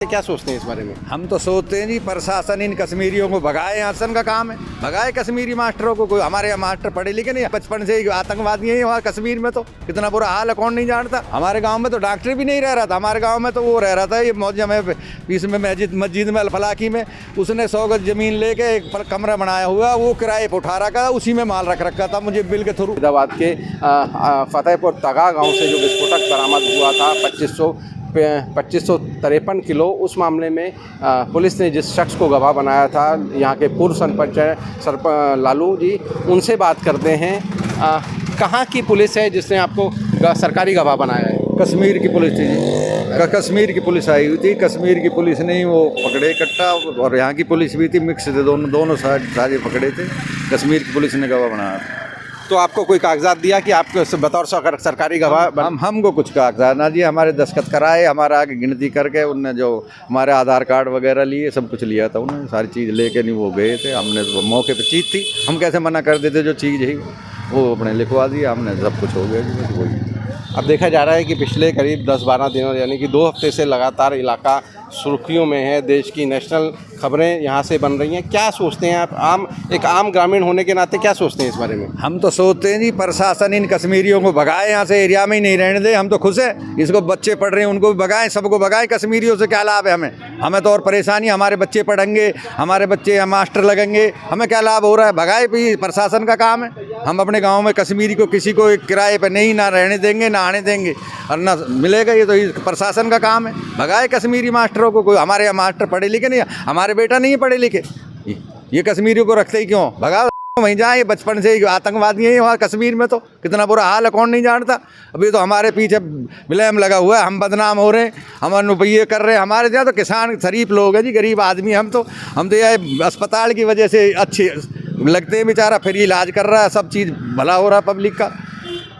क्या सोचते हैं इस बारे में? हम तो सोचते हैं जी प्रशासन इन कश्मीरियों को भगाए, यहाँ सन का काम है, भगाए कश्मीरी मास्टरों को। कोई हमारे यहाँ मास्टर पढ़े लिखे नहीं, बचपन से ही आतंकवादी है वहाँ कश्मीर में। तो कितना बुरा हाल है, कौन नहीं जानता। हमारे गांव में तो डॉक्टर भी नहीं रह रहा था, हमारे गांव में तो वो रह रहा था ये मौजम है इसमें मस्जिद में अलफलाकी में। उसने 100 गज जमीन लेके एक कमरा बनाया हुआ, वो किराए पर उठा रखा, उसी में माल रख रखा था मुझे बिल के थ्रू। फरीदाबाद के फतेहपुर तगा गाँव से जो विस्फोटक बरामद हुआ था 2553 किलो, उस मामले में पुलिस ने जिस शख्स को गवाह बनाया था, यहाँ के पूर्व सरपंच लालू जी, उनसे बात करते हैं। कहाँ की पुलिस है जिसने आपको सरकारी गवाह बनाया है? कश्मीर की पुलिस थी जी, कश्मीर की पुलिस आई हुई थी। कश्मीर की पुलिस ने ही वो पकड़े इकट्ठा, और यहाँ की पुलिस भी थी, मिक्स थे, दोनों सारे पकड़े थे। कश्मीर की पुलिस ने गवाह बनाया। तो आपको कोई कागजात दिया कि आप बतौर सरकारी गवाह? हमको कुछ कागजात ना दिए, हमारे दस्तखत कराए, हमारा आगे गिनती करके उनने जो हमारे आधार कार्ड वगैरह लिए, सब कुछ लिया था उन्होंने, सारी चीज़ लेके नहीं वो गए थे। हमने तो मौके पे चीज़ थी, हम कैसे मना कर देते, जो चीज़ है वो अपने लिखवा दिया हमने, सब कुछ हो गया जी, बस वही। अब देखा जा रहा है कि पिछले करीब 10-12 दिनों यानी कि 2 हफ्ते से लगातार इलाका सुर्खियों में है। देश की नेशनल खबरें यहाँ से बन रही हैं। क्या सोचते हैं आप, एक आम ग्रामीण होने के नाते क्या सोचते हैं इस बारे में? हम तो सोचते हैं जी प्रशासन इन कश्मीरियों को भगाए, यहाँ से एरिया में ही नहीं रहने दे। हम तो खुश हैं, इसको बच्चे पढ़ रहे हैं उनको भी भगाएं, सबको भगाएं। कश्मीरियों से क्या लाभ है हमें तो और परेशानी। हमारे बच्चे पढ़ेंगे, हमारे बच्चे मास्टर लगेंगे, हमें क्या लाभ हो रहा है? भगाए भी प्रशासन का काम है। हम अपने गाँव में कश्मीरी को किसी को किराए पर नहीं ना रहने देंगे, ना आने देंगे और ना मिलेगा। ये तो प्रशासन का काम है, भगाए कश्मीरी मास्टरों को। कोई हमारे यहाँ मास्टर पढ़े लिखे नहीं, हमारे बेटा नहीं है पढ़े लिखे, ये कश्मीरियों को रखते ही क्यों? भगा वहीं जाए, बचपन से ही आतंकवादी है वहाँ कश्मीर में। तो कितना बुरा हाल है, कौन नहीं जानता। अभी तो हमारे पीछे ब्लेम लगा हुआ है, हम बदनाम हो रहे हैं, हम रुपये कर रहे हैं। हमारे यहाँ तो किसान शरीफ लोग हैं जी, गरीब आदमी। हम तो यह अस्पताल की वजह से अच्छे लगते हैं, बेचारा फ्री इलाज कर रहा है, सब चीज़ भला हो रहा है पब्लिक का।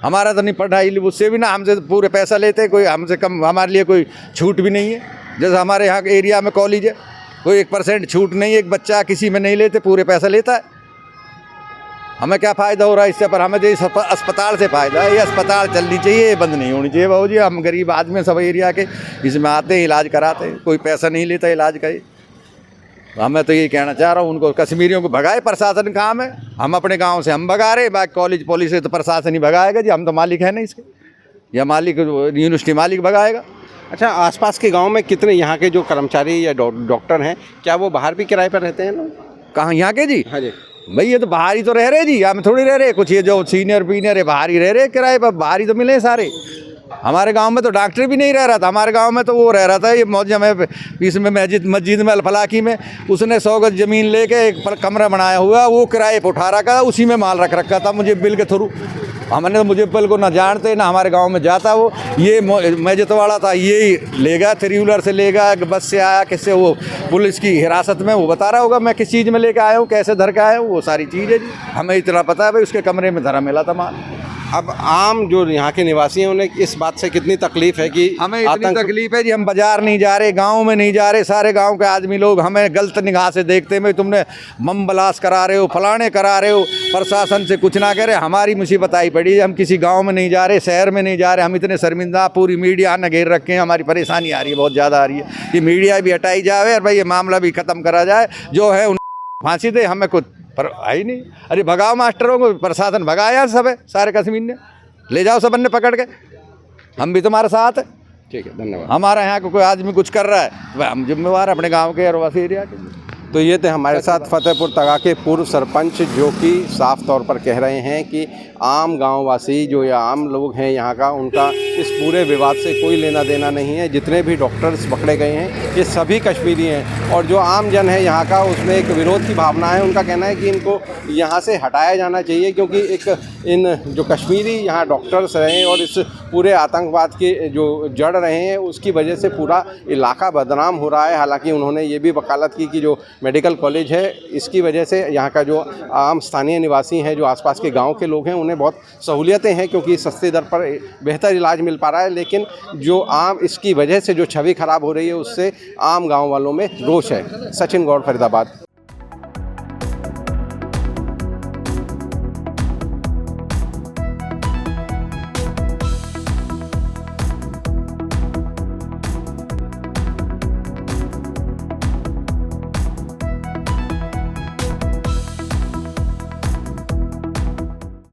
हमारा तो नहीं पढ़ाई, उससे भी ना हमसे पूरे पैसा लेते, कोई हमसे कम, हमारे लिए कोई छूट भी नहीं है। जैसे हमारे यहाँ के एरिया में कॉलेज है, कोई 1% छूट नहीं है, एक बच्चा किसी में नहीं लेते, पूरे पैसा लेता है। हमें क्या फ़ायदा हो रहा है इससे? पर हमें जो अस्पताल से फ़ायदा है, ये अस्पताल चलनी चाहिए, ये बंद नहीं होनी चाहिए। बाबू जी, हम गरीब आदमी सब एरिया के, इसमें आते हैं, इलाज कराते हैं, कोई पैसा नहीं लेता इलाज का। हमें तो यही कहना चाह रहा हूँ, उनको कश्मीरियों को भगाए, प्रशासन काम है। हम अपने गाँव से हम भगा रहे, बाकी कॉलेज पुलिस से तो प्रशासन ही भगाएगा जी, हम तो मालिक है नहीं इसके, या मालिक यूनिवर्सिटी मालिक भगाएगा। अच्छा, आसपास के गांव में कितने यहाँ के जो कर्मचारी या डॉक्टर हैं, क्या वो बाहर भी किराए पर रहते हैं लोग? कहाँ यहाँ के जी? हाँ जी भाई, ये तो बाहर ही तो रह रहे जी, हम थोड़ी रह रहे। कुछ ये जो सीनियर पीनियर है बाहर ही रह रहे किराए पर, बाहर ही तो मिले सारे। हमारे गांव में तो डॉक्टर भी नहीं रह रहा था, हमारे गांव में तो वो रह रहा था ये मौजम है इसमें मस्जिद में अलफलाकी में। उसने 100 गज जमीन लेके एक कमरा बनाया हुआ, वो किराए पर उठा रखा, उसी में माल रख रखा था मुझे बिल के थ्रू। हमने तो मुजब्बल को ना जानते, ना हमारे गांव में जाता वो। ये मैजित वाला था, ये ही ले गया, 3 व्हीलर से ले गया, बस से आया, किससे, वो पुलिस की हिरासत में, वो बता रहा होगा मैं किस चीज़ में लेके आया हूँ, कैसे धर के आया हूँ, वो सारी चीज़ है जी। हमें इतना पता है भाई, उसके कमरे में धरा मिला था माल। अब आम जो यहाँ के निवासी हैं, उन्हें इस बात से कितनी तकलीफ है कि हमें इतनी तकलीफ है जी, हम बाजार नहीं जा रहे, गांव में नहीं जा रहे, सारे गांव के आदमी लोग हमें गलत निगाह से देखते हैं। तुमने बम ब्लास्ट करा रहे हो, फलाने करा रहे हो, प्रशासन से कुछ ना करे। हमारी मुसीबत आई पड़ी है, हम किसी गांव में नहीं जा रहे, शहर में नहीं जा रहे, हम इतने शर्मिंदा, पूरी मीडिया ने घेर रखे हैं, हमारी परेशानी आ रही है, बहुत ज़्यादा आ रही है। ये मीडिया भी हटाई जाए और भाई ये मामला भी ख़त्म करा जाए, जो है उन फांसी दे, हमें कुछ पर आई नहीं। अरे भगाओ मास्टरों को, प्रशासन भगाया सब है, सारे कश्मीर ने ले जाओ सबन ने पकड़ के, हम भी तुम्हारे साथ है। ठीक है, धन्यवाद। हमारे यहाँ को कोई आदमी कुछ कर रहा है, वह हम जिम्मेवार अपने गांव के और वासी एरिया के। तो ये थे हमारे साथ फतेहपुर तगा के पूर्व सरपंच, जो कि साफ तौर पर कह रहे हैं कि आम गांववासी जो या आम लोग हैं यहाँ का, उनका इस पूरे विवाद से कोई लेना देना नहीं है। जितने भी डॉक्टर्स पकड़े गए हैं ये सभी कश्मीरी हैं, और जो आम जन है यहाँ का, उसमें एक विरोध की भावना है। उनका कहना है कि इनको यहाँ से हटाया जाना चाहिए, क्योंकि एक इन जो कश्मीरी यहाँ डॉक्टर्स रहे और इस पूरे आतंकवाद के जो जड़ रहे हैं, उसकी वजह से पूरा इलाका बदनाम हो रहा है। हालांकि उन्होंने ये भी वकालत की कि जो मेडिकल कॉलेज है, इसकी वजह से यहाँ का जो आम स्थानीय निवासी हैं, जो आसपास के गांव के लोग हैं, उन्हें बहुत सहूलियतें हैं, क्योंकि सस्ते दर पर बेहतर इलाज मिल पा रहा है। लेकिन जो आम इसकी वजह से जो छवि खराब हो रही है, उससे आम गाँव वालों में रोष है। सचिन गौड़, फरीदाबाद।